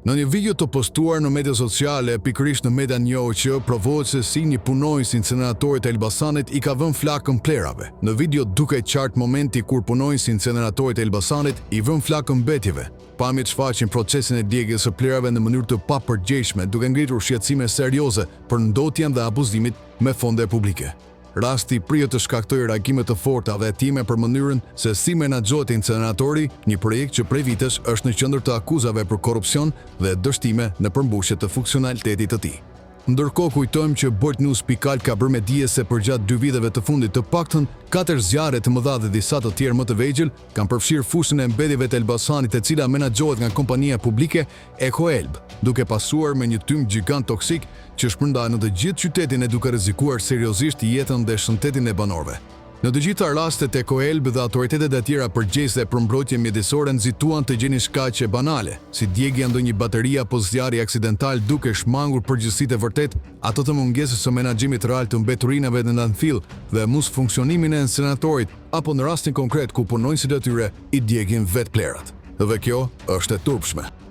Në një video të postuar në media sociale, pikërisht në Media njohë që provohet se si një punonjës i inceneratorit të Elbasanit i ka vënë flakën plerave. Në video duket qartë momenti kur punonjës i inceneratorit të Elbasanit i vën flakën betjeve. Pamjet shfaqin procesin e djegjes së plerave në mënyrë të papërgjegjshme, duke ngritur shqetësime serioze për ndotjen dhe abuzimit me fonde publike. Rasti pritet të shkaktojë reagime të forta dhe hetime për mënyrën se si menaxhohet inceneratori, një projekt që prej vitesh është në qendër të akuzave për korrupsion dhe dështime në përmbushje të funksionalitetit të tij. Ndërkohë kujtojmë që BoldNews.al ka bërë me dije se përgjatë 2 viteve të fundit të paktën 4 zjarre të mëdha dhe disa të tjerë më të vegjël kanë përfshirë fushën e mbedjeve të Elbasanit, e cila menaxhohet nga kompania publike Ekoelb, duke pasuar me një tym gjigant toksik që shpërnda në të gjithë qytetin e duke rrezikuar seriozisht jetën dhe shëndetin e banorëve. Në të gjitha rastet, Ekoelb dhe autoritetet e tjera përgjegjëse për mbrojtje mjedisore nxituan të gjenin shkaqe banale, si djegja ndonjë baterie apo zjarri aksidental, duke shmangur përgjegjësitë e vërtet ato të mungesës së menaxhimit real të mbeturinave në landfill dhe mos funksionimin e inceneratorit, apo në rastin konkret ku punonjësit e tyre i djegin vetë plerat. Dhe kjo është e turpshme.